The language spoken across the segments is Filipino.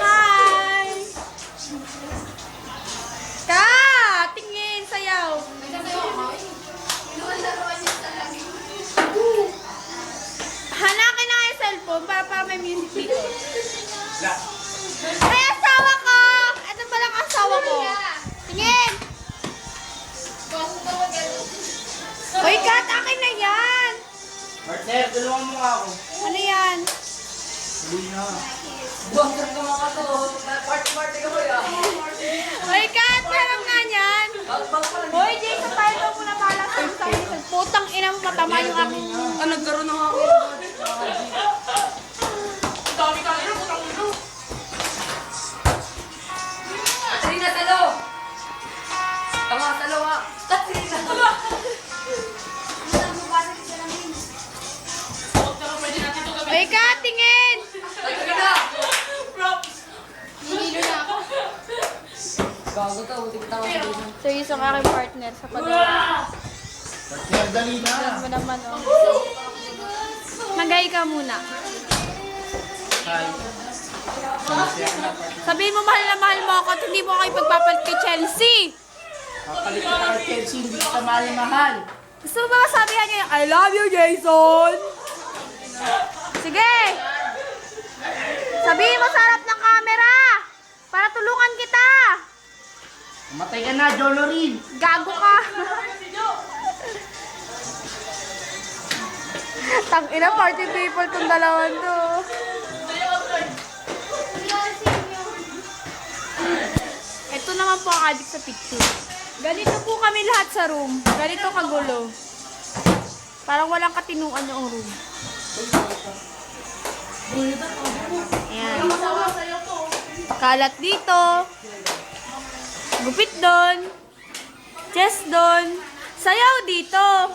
Hi! Ka! Tingin, sayaw. Hanakin na yung cellphone para may music dito. Ay, asawa ko! Ito palang asawa ko. Tingin! Uy, Kat, akin na yan! Partner, tulungan mo nga ako. Ano yan? Hindi na. Bongsan ka mga to. Party-party ka mo yan. Uy, Kat, parang nga yan. Uy, Jason, tayo daw muna pala sa putang ina mo, matama yung aking... Ah, nagkaroon na nga ako. Dami-dami na, putang ina. Katrina, talo! Tama, talo ha. Katrina! Uy, Kat, tingin! Katrina! Hinilo na ako. Gago ka, utik tawa sa dito. So, yung aking partner sa paggawa. Partner, dali na. Alam mo naman, oh. Magay ka muna. Hi. Sabihin mo, mahal na mahal mo ako at hindi mo ako ipagpapalit kay Chelsea. Kapalit ka kay Chelsea, hindi ka mahal. Gusto mo ba masabihan niya yung I love you, Jason? Sige! Sabihin mo sa harap ng camera para tulungan kita. Matay ka na, Jolorin. Gago ka. Tang-ina, party people tong dalawan to. Ito naman po ang adik sa picture. Ganito po kami lahat sa room. Ganito kagulo. Parang walang katinuan yung room. Ayan. Kalat dito. Gupit doon. Chest doon. Sayaw dito.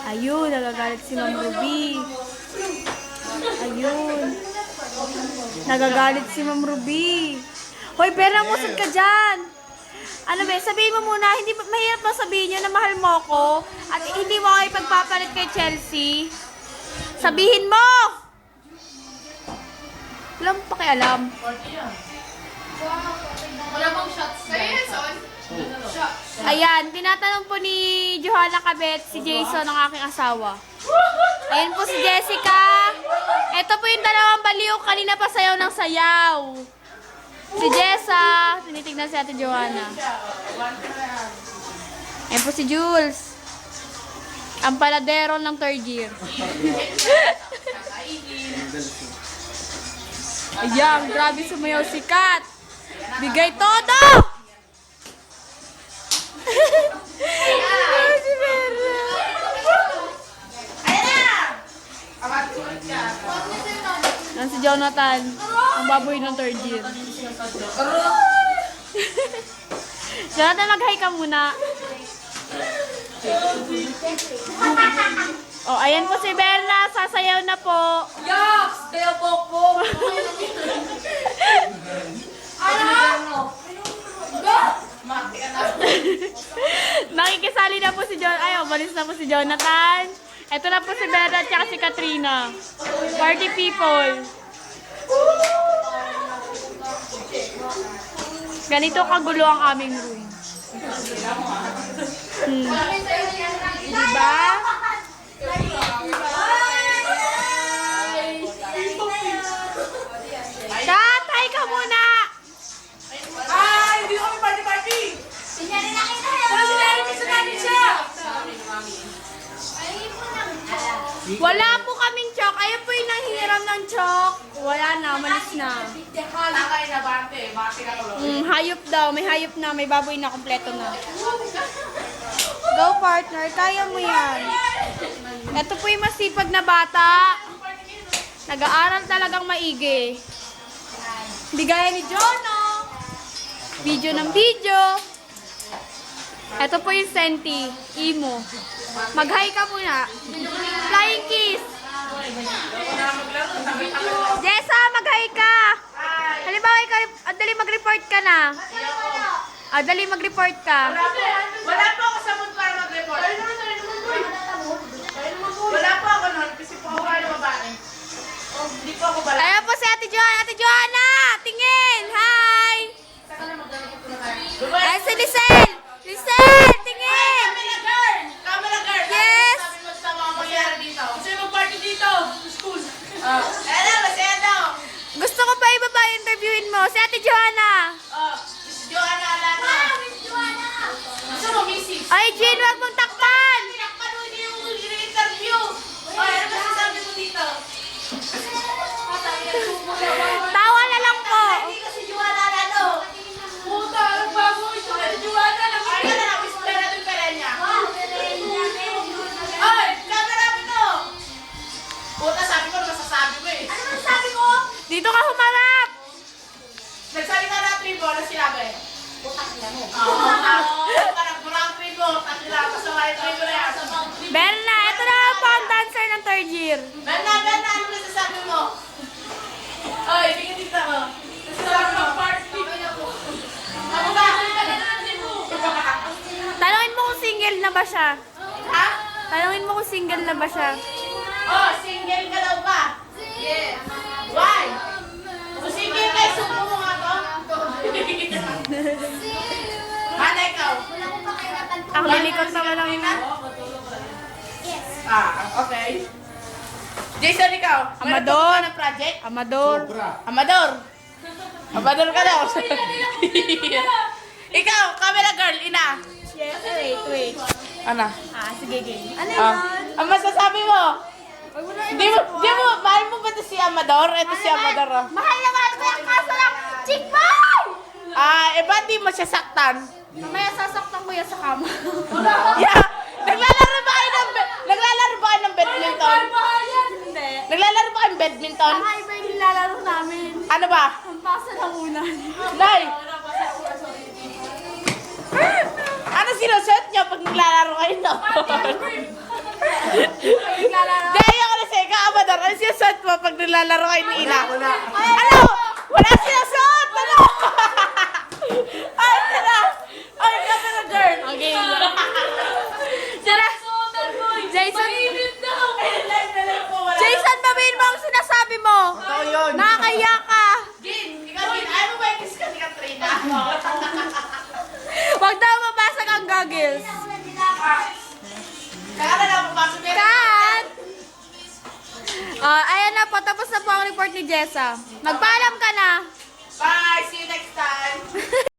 Ayun, nagagalit si Ma'am Ruby. Ayun. Nagagalit si Ma'am Ruby. Hoy, pera musod ka dyan. Ano ba, sabihin mo muna, hindi mahirap ba sabihin nyo na mahal mo ako at hindi mo ako ipagpapalit kay Chelsea? Sabihin mo! Walang pakialam. Wala bang shots? Ayun, son. Ayan, tinatanong po ni Johanna Cabet si Jason, ang aking asawa. Ayan po si Jessica. Ito po yung dalawang baliw, kanina pa sayaw ng sayaw. Si Jessa, tinitignan si Ate Johanna. Ayan po si Jules. Ang paladero ng third year. Ayan, grabe sumayaw si Kat. Bigay todo! Si Vera. Yan si Jonathan, ang baboy ng third year. Jonathan, mag-hi ka muna. Oh, ayan po si Berna, sasayaw na po. Yaks! Kaya pokpok! Ano? Nakikisali na po si John. Ay, umalis na po si Jonathan. Ito na po si Berna at si Katrina. Party people. Ganito kagulo ang aming room. Diba? Kat, hi ka muna! Ay! Hindi kami party-party! Sinyari na kita yun! Pero sinari ko sa namin siya! Wala po kaming chok. Ayun po yung nanghiram ng chok. Wala na, malis na. Takay na bante. Bante ka tuloy. Hayop daw. May hayop na. May baboy na. Kompleto na. Go partner. Kaya mo yan. Ito po yung masipag na bata. Nag-aaral talagang maigi. Hindi gaya ni Jono. Video ng video. Ito po yung Senti. Imo. Mag-hi ka muna. Flying kiss. Jessa, mag-hi ka. Halimbawa, ikaw, dali mag-report ka na. Dali mag-report ka. Wala po ako sa mood para mag-report. Wala po ako masaya daw. Gusto ko pa ibaba interviewin mo. Si Ate Joanna. Miss Joanna Alana. Miss Joanna. Gusto mo, Mrs. Ay, Jean, wag mong takpan. Tinakpan mo din yung interview. Ano ba sasabi mo dito? Tawa na lang po. Hindi kasi Joanna Alano. Puta, nagbago ito. Joanna, nakikita na namin sa pera ng pera niya. Ay, camera mo no. Puta, sabi ko, masasabi mo eh. Ano masasabi ko? Dito ka humarap. Nagsalita na tribo, ano sinabi? Putak niya mo. Oo, parang burang tribo. Tatila ko sa mga tribo na yan. Berna, ito na po ang dancer ng third year. Benda, ano masasabi mo? Ay, tingin dito ko. Masasabi mo, party. Ako ba? Tanungin mo kung single na ba siya. Ha? Tanungin mo kung single na ba siya. Oh, single ka daw ba? Yes. Why? Kung single ka, sumo mo nga to. Mana ikaw? Ang lilikot naman ng Okay. Jason, ikaw? Amador. Meron ka ng project? Amador. Amador. Amador ka daw. Ikaw, camera girl, ina. Yes, wait. Ano? Sige, game. Ano Ang masasabi mo? Di mo, mahal mo ba ito si Amador? Ito si Amador, oh. Mahal na mahal ko yung kaso lang. Chick boy! Ba't di mo siya saktan? Mamaya sasaktan ko yan sa kama. Yeah! Naglalaro ba kayo ng badminton? Hindi. Naglalaro ba kayo ng badminton? Baka iba yung nilalaro namin. Ano ba? Ang pasa ng unan. Nay! Ano sinusuot niyo pag naglalaro kayo doon? Naglalaro. Dahil ako na sa ikaw, Amador. Ano sinusuot mo pag naglalaro kayo ni Ina? Ano? Wala sinusuot! Ano? Ay, tara! Ay, camera girl! Okay. Sira. Jason. Jason, babayin mo ang sinasabi mo. Totoo yun. Nakakaya ka. Gin, ikaw Gin, ayaw mo ba yung kiss ka ni Katrina? Huwag daw mabasag ang goggles. Kaya na lang, papasok na. Cut! Ayan na po, tapos na po ang report ni Jessa. Magpaalam ka na. Bye! See you next time!